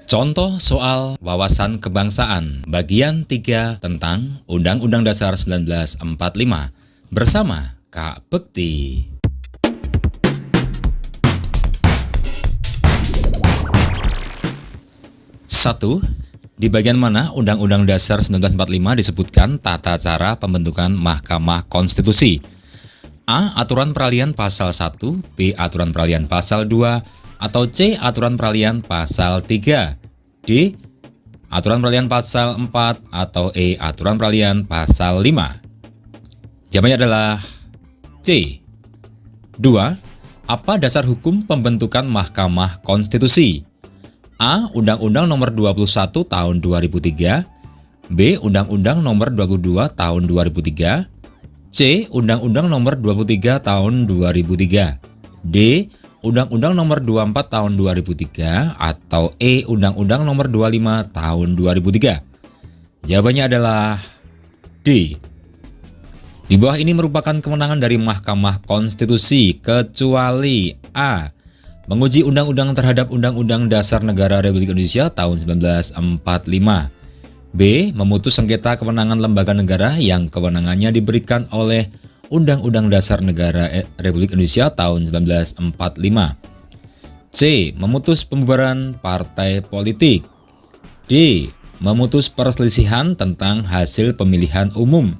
Contoh soal wawasan kebangsaan bagian 3 tentang Undang-Undang Dasar 1945 bersama Kak Bekti. 1. Di bagian mana Undang-Undang Dasar 1945 disebutkan tata cara pembentukan Mahkamah Konstitusi? A. Aturan peralihan pasal 1, B. Aturan peralihan pasal 2, atau C. Aturan peralihan pasal 3, D. Aturan peralihan pasal 4, atau E. Aturan peralihan pasal 5. Jawabannya adalah C. 2. Apa dasar hukum pembentukan Mahkamah Konstitusi? A. Undang-Undang Nomor 21 Tahun 2003, B. Undang-Undang Nomor 22 Tahun 2003, C. Undang-Undang Nomor 23 Tahun 2003, D. Undang-Undang Nomor 24 Tahun 2003, atau E. Undang-Undang Nomor 25 Tahun 2003. Jawabannya adalah D. Di bawah ini merupakan kewenangan dari Mahkamah Konstitusi kecuali A. Menguji undang-undang terhadap Undang-Undang Dasar Negara Republik Indonesia tahun 1945, B. Memutus sengketa kewenangan lembaga negara yang kewenangannya diberikan oleh Undang-Undang Dasar Negara Republik Indonesia tahun 1945, C. Memutus pembubaran partai politik, D. Memutus perselisihan tentang hasil pemilihan umum,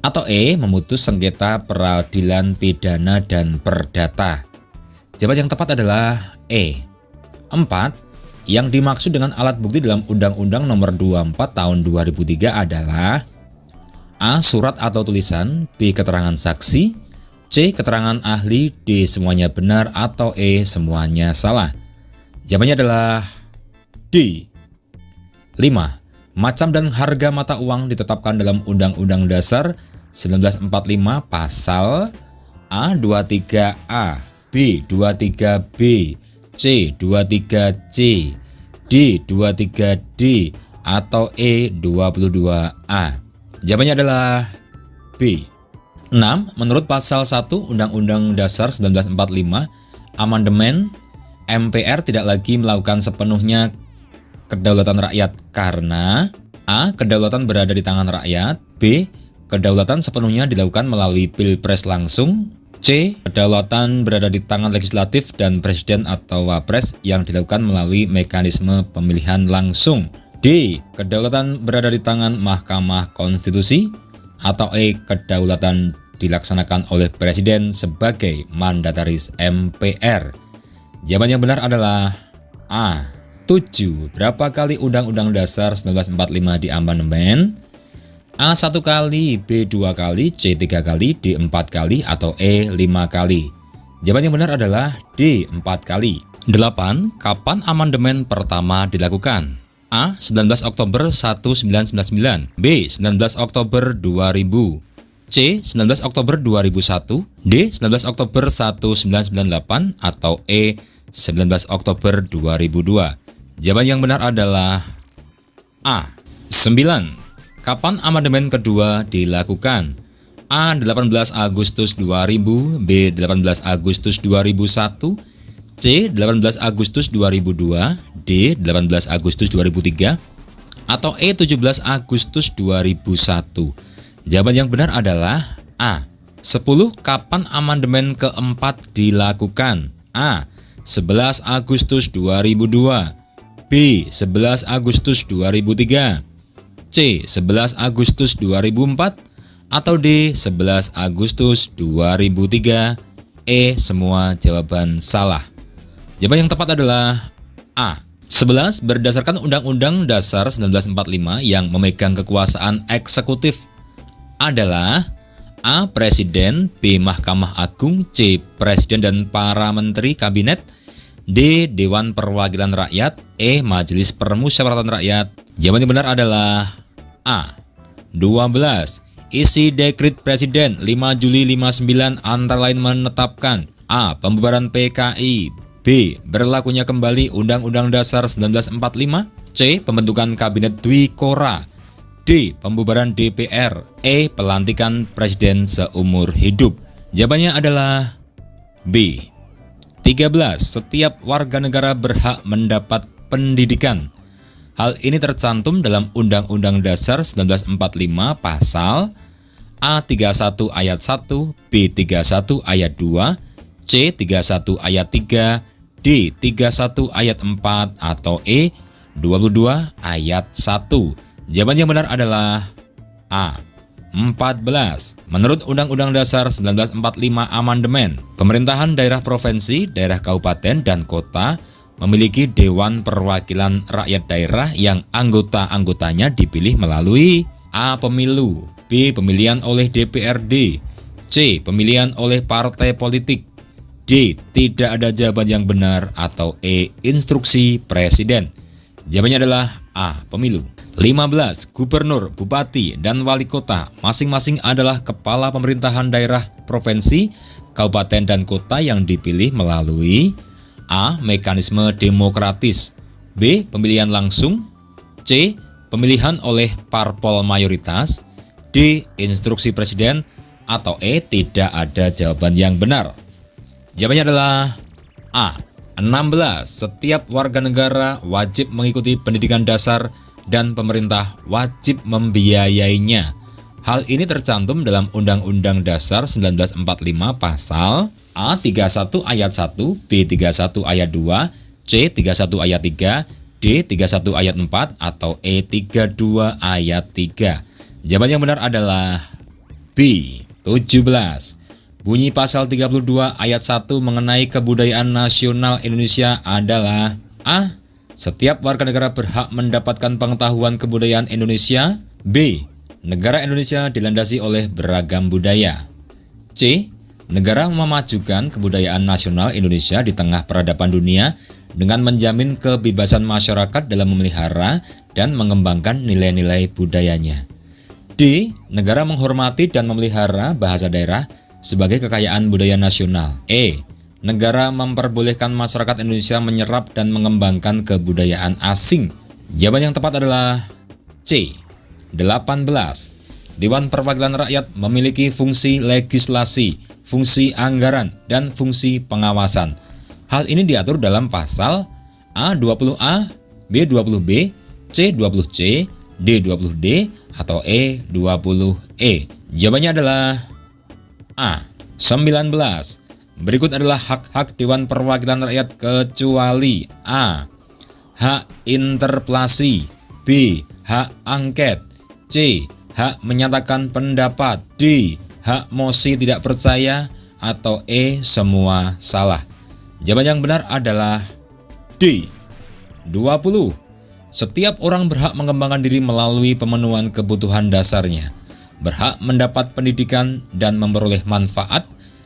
atau E. Memutus sengketa peradilan pidana dan perdata. Jawaban yang tepat adalah E. 4. Yang dimaksud dengan alat bukti dalam Undang-Undang Nomor 24 Tahun 2003 adalah A. Surat atau tulisan, B. Keterangan saksi, C. Keterangan ahli, D. Semuanya benar, atau E. Semuanya salah. Jawabannya adalah D. 5. Macam dan harga mata uang ditetapkan dalam Undang-Undang Dasar 1945 pasal A. 23A, B. 23B, C. 23C, D. 23D, atau E. 22A. Jawabannya adalah B. 6. Menurut pasal 1 Undang-Undang Dasar 1945, amandemen MPR tidak lagi melakukan sepenuhnya kedaulatan rakyat karena A. Kedaulatan berada di tangan rakyat, B. Kedaulatan sepenuhnya dilakukan melalui pilpres langsung, C. Kedaulatan berada di tangan legislatif dan presiden atau wapres yang dilakukan melalui mekanisme pemilihan langsung, D. Kedaulatan berada di tangan Mahkamah Konstitusi, atau E. Kedaulatan dilaksanakan oleh Presiden sebagai mandataris MPR. Jawaban yang benar adalah A. 7. Berapa kali Undang-Undang Dasar 1945 diamandemen? A. 1 kali, B. 2 kali, C. 3 kali, D. 4 kali, atau E. 5 kali. Jawaban yang benar adalah D. 4 kali. 8. Kapan amandemen pertama dilakukan? A. 19 Oktober 1999, B. 19 Oktober 2000, C. 19 Oktober 2001, D. 19 Oktober 1998, atau E. 19 Oktober 2002. Jawaban yang benar adalah A. 9. Kapan amandemen kedua dilakukan? A. 18 Agustus 2000, B. 18 Agustus 2001, C. 18 Agustus 2002, D. 18 Agustus 2003, atau E. 17 Agustus 2001. Jawaban yang benar adalah A. 10. Kapan amandemen keempat dilakukan? A. 11 Agustus 2002, B. 11 Agustus 2003, C. 11 Agustus 2004, atau D. 11 Agustus 2003. E. Semua jawaban salah. Jawaban yang tepat adalah A. 11. Berdasarkan Undang-Undang Dasar 1945 yang memegang kekuasaan eksekutif adalah A. Presiden, B. Mahkamah Agung, C. Presiden dan para menteri kabinet, D. Dewan Perwakilan Rakyat, E. Majelis Permusyawaratan Rakyat. Jawaban yang benar adalah A. 12. Isi dekret Presiden 5 Juli 59 antara lain menetapkan A. Pembubaran PKI, B. Berlakunya kembali Undang-Undang Dasar 1945, C. Pembentukan Kabinet Dwi Kora, D. Pembubaran DPR, E. Pelantikan Presiden seumur hidup. Jawabannya adalah B. 13. Setiap warga negara berhak mendapat pendidikan. Hal ini tercantum dalam Undang-Undang Dasar 1945 pasal A31 ayat 1, B31 ayat 2, C31 ayat 3, D31 ayat 4, atau E22 ayat 1. Jawaban yang benar adalah A. 14. Menurut Undang-Undang Dasar 1945 Amandemen, pemerintahan daerah provinsi, daerah kabupaten, dan kota memiliki Dewan Perwakilan Rakyat Daerah yang anggota-anggotanya dipilih melalui A. Pemilu, B. Pemilihan oleh DPRD, C. Pemilihan oleh partai politik, D. Tidak ada jawaban yang benar, atau E. Instruksi Presiden. Jawabannya adalah A. Pemilu. 15. Gubernur, bupati, dan wali kota masing-masing adalah kepala pemerintahan daerah provinsi, kabupaten, dan kota yang dipilih melalui A. Mekanisme demokratis, B. Pemilihan langsung, C. Pemilihan oleh parpol mayoritas, D. Instruksi presiden, atau E. Tidak ada jawaban yang benar. Jawabannya adalah A. 16. Setiap warga negara wajib mengikuti pendidikan dasar dan pemerintah wajib membiayainya. Hal ini tercantum dalam Undang-Undang Dasar 1945 pasal A31 ayat 1, B31 ayat 2, C31 ayat 3, D31 ayat 4, atau E32 ayat 3. Jawaban yang benar adalah B. 17. Bunyi pasal 32 ayat 1 mengenai kebudayaan nasional Indonesia adalah A. Setiap warga negara berhak mendapatkan pengetahuan kebudayaan Indonesia. B. Negara Indonesia dilandasi oleh beragam budaya. C. Negara memajukan kebudayaan nasional Indonesia di tengah peradaban dunia dengan menjamin kebebasan masyarakat dalam memelihara dan mengembangkan nilai-nilai budayanya. D. Negara menghormati dan memelihara bahasa daerah sebagai kekayaan budaya nasional. E. Negara memperbolehkan masyarakat Indonesia menyerap dan mengembangkan kebudayaan asing. Jawaban yang tepat adalah C. 18. Dewan Perwakilan Rakyat memiliki fungsi legislasi, fungsi anggaran, dan fungsi pengawasan. Hal ini diatur dalam pasal A20A, B20B, C20C, D20D, atau E20E. Jawabannya adalah A. 19. Berikut adalah hak-hak Dewan Perwakilan Rakyat kecuali A. Hak interpelasi, B. Hak angket, C. Hak menyatakan pendapat, D. Hak mosi tidak percaya, atau E. Semua salah. Jawaban yang benar adalah D. 20. Setiap orang berhak mengembangkan diri melalui pemenuhan kebutuhan dasarnya, berhak mendapat pendidikan dan memperoleh manfaat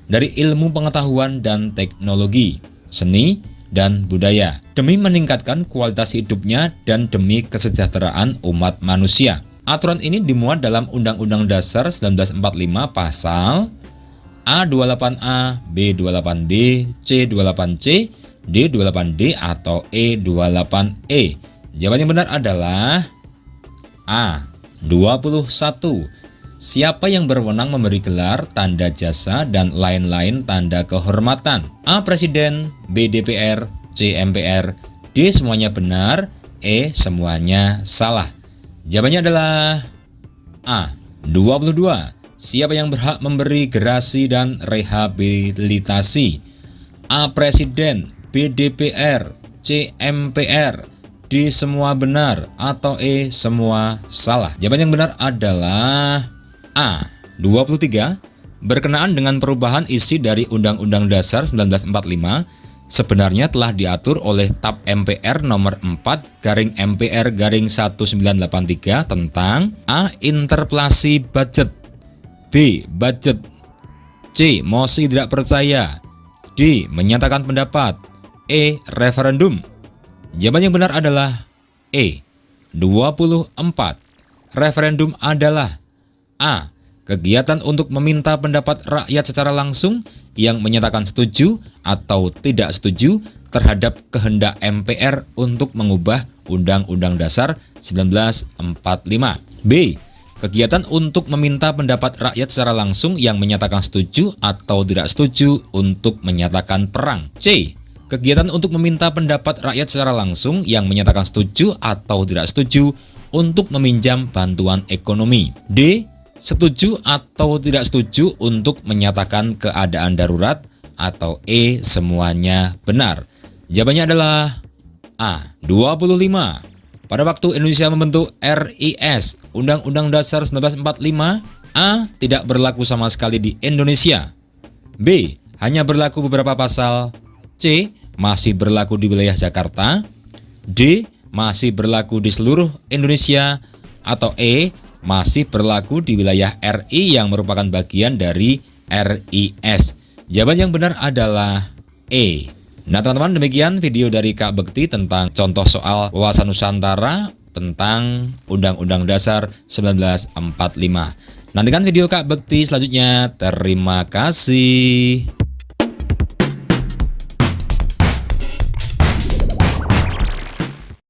dari ilmu pengetahuan dan teknologi, seni, dan budaya, demi meningkatkan kualitas hidupnya dan demi kesejahteraan umat manusia. Aturan ini dimuat dalam Undang-Undang Dasar 1945 pasal A28A, B28B, C28C, D28D, atau E28E. Jawaban yang benar adalah A. 21. Siapa yang berwenang memberi gelar, tanda jasa, dan lain-lain tanda kehormatan? A. Presiden, B. DPR, C. MPR, D. Semuanya benar, E. Semuanya salah. Jawabannya adalah A. 22. Siapa yang berhak memberi gerasi dan rehabilitasi? A. Presiden, B. DPR, C. MPR, D. Semua benar, atau E. Semua salah. Jawaban yang benar adalah A. 23. Berkenaan dengan perubahan isi dari Undang-Undang Dasar 1945 sebenarnya telah diatur oleh TAP MPR nomor 4/MPR/1983 tentang A. Interpelasi budget, B. Budget, C. Mosi tidak percaya, D. Menyatakan pendapat, E. Referendum. Jawaban yang benar adalah E. 24. Referendum adalah A. Kegiatan untuk meminta pendapat rakyat secara langsung yang menyatakan setuju atau tidak setuju terhadap kehendak MPR untuk mengubah Undang-Undang Dasar 1945. B. Kegiatan untuk meminta pendapat rakyat secara langsung yang menyatakan setuju atau tidak setuju untuk menyatakan perang. C. kegiatan untuk meminta pendapat rakyat secara langsung yang menyatakan setuju atau tidak setuju untuk meminjam bantuan ekonomi. D. Setuju atau tidak setuju untuk menyatakan keadaan darurat. Atau E. Semuanya benar. Jawabannya adalah A. 25. Pada waktu Indonesia membentuk RIS, Undang-Undang Dasar 1945, A. Tidak berlaku sama sekali di Indonesia. B. Hanya berlaku beberapa pasal. C. Masih berlaku di wilayah Jakarta. D. Masih berlaku di seluruh Indonesia. Atau E. Masih berlaku di wilayah RI yang merupakan bagian dari RIS. Jawaban yang benar adalah E. Nah teman-teman, demikian video dari Kak Bekti tentang contoh soal wawasan Nusantara tentang Undang-Undang Dasar 1945. Nantikan video Kak Bekti selanjutnya. Terima kasih.